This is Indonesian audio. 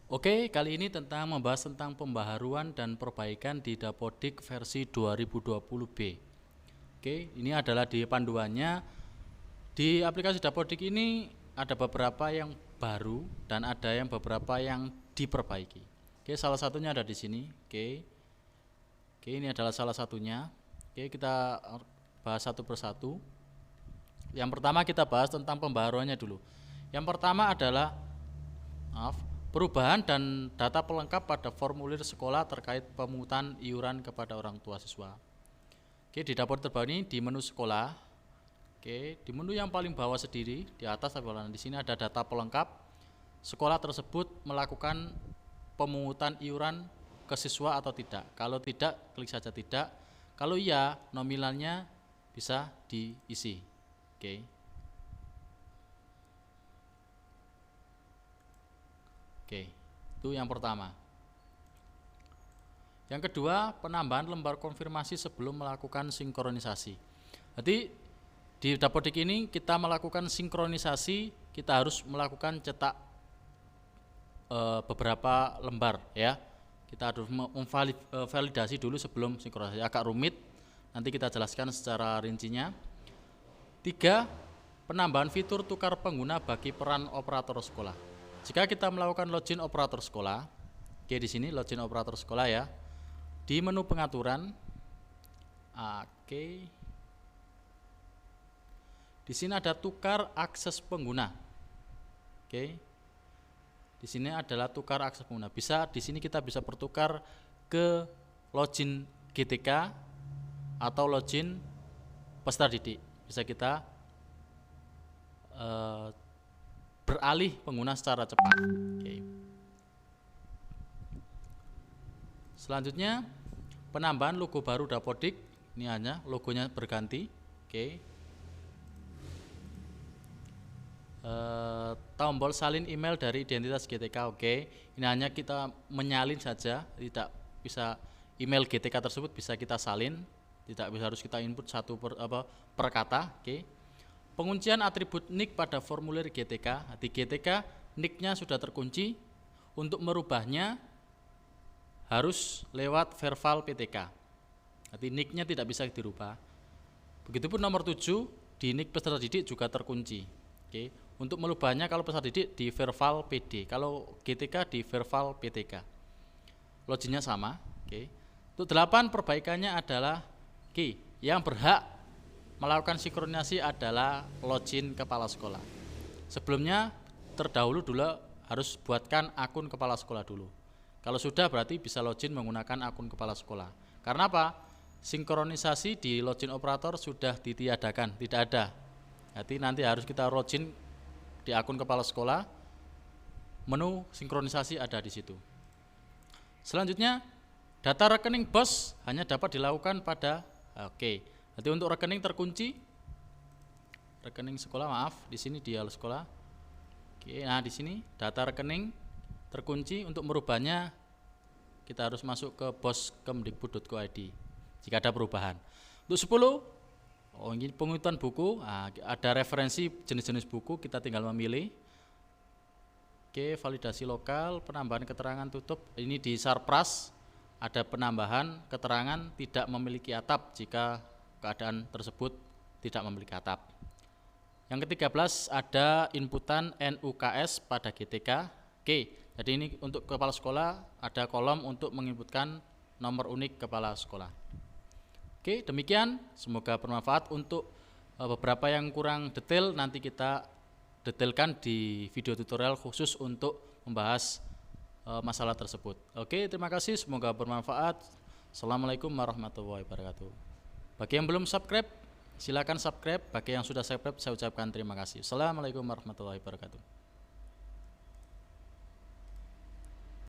Oke, kali ini membahas tentang pembaharuan dan perbaikan di Dapodik versi 2020B. Oke, ini adalah di panduannya. Di aplikasi Dapodik ini ada beberapa yang baru dan ada yang beberapa yang diperbaiki. Oke, salah satunya ada di sini. Oke, ini adalah salah satunya. Oke, kita bahas satu persatu. Yang pertama kita bahas tentang pembaharuannya dulu. Yang pertama adalah perubahan dan data pelengkap pada formulir sekolah terkait pemungutan iuran kepada orang tua siswa. Oke, di dapur terbaru ini di menu sekolah. Oke, di menu yang paling bawah sendiri di atas di sini ada data pelengkap. Sekolah tersebut melakukan pemungutan iuran ke siswa atau tidak. Kalau tidak, klik saja tidak. Kalau iya, nominalnya bisa diisi. Oke. Oke, itu yang pertama. Yang kedua, penambahan lembar konfirmasi sebelum melakukan sinkronisasi. Jadi di Dapodik ini kita melakukan sinkronisasi, kita harus melakukan cetak beberapa lembar ya. Kita harus memvalidasi dulu sebelum sinkronisasi. Agak rumit, nanti kita jelaskan secara rincinya. 3. Penambahan fitur tukar pengguna bagi peran operator sekolah. Jika kita melakukan login operator sekolah, oke, di sini login operator sekolah ya. Di menu pengaturan, oke. Di sini ada tukar akses pengguna. Oke. Di sini adalah tukar akses pengguna. Di sini kita bisa bertukar ke login GTK atau login peserta didik. Bisa kita beralih pengguna secara cepat. Oke. Selanjutnya penambahan logo baru Dapodik. Ini hanya logonya berganti. Oke. Tombol salin email dari identitas GTK. Oke. Ini hanya kita menyalin saja, tidak bisa email GTK tersebut bisa kita salin, tidak bisa harus kita input satu per kata. Oke. Penguncian atribut nick pada formulir GTK. Di GTK nicknya sudah terkunci. Untuk merubahnya harus lewat verbal PTK. Jadi nicknya tidak bisa dirubah. Begitupun nomor 7 di nick peserta didik juga terkunci. Oke. Untuk merubahnya kalau peserta didik di verbal PD, kalau GTK di verbal PTK. Loginnya sama. Oke. Untuk 8 perbaikannya adalah yang berhak melakukan sinkronisasi adalah login kepala sekolah. Sebelumnya terdahulu harus buatkan akun kepala sekolah dulu. Kalau sudah berarti bisa login menggunakan akun kepala sekolah. Karena apa? Sinkronisasi di login operator sudah ditiadakan, tidak ada. Jadi nanti harus kita login di akun kepala sekolah. Menu sinkronisasi ada di situ. Selanjutnya, data rekening BOS hanya dapat dilakukan pada Jadi untuk rekening terkunci, rekening sekolah, di sini dia sekolah. Oke, nah di sini data rekening terkunci. Untuk merubahnya kita harus masuk ke boskemdikbud.go.id jika ada perubahan. Untuk 10, ini pengutuan buku. Ada referensi jenis-jenis buku, kita tinggal memilih. Oke, validasi lokal, penambahan keterangan tutup. Ini di Sarpras ada penambahan keterangan tidak memiliki atap jika keadaan tersebut tidak memiliki atap. Yang ke-13 ada inputan NUKS pada GTK. Oke, jadi ini untuk kepala sekolah ada kolom untuk menginputkan nomor unik kepala sekolah. Oke, demikian, semoga bermanfaat. Untuk beberapa yang kurang detail nanti kita detailkan di video tutorial khusus untuk membahas masalah tersebut. Oke, terima kasih, semoga bermanfaat. Assalamualaikum warahmatullahi wabarakatuh. Bagi yang belum subscribe, silakan subscribe. Bagi yang sudah subscribe, saya ucapkan terima kasih. Assalamualaikum warahmatullahi wabarakatuh.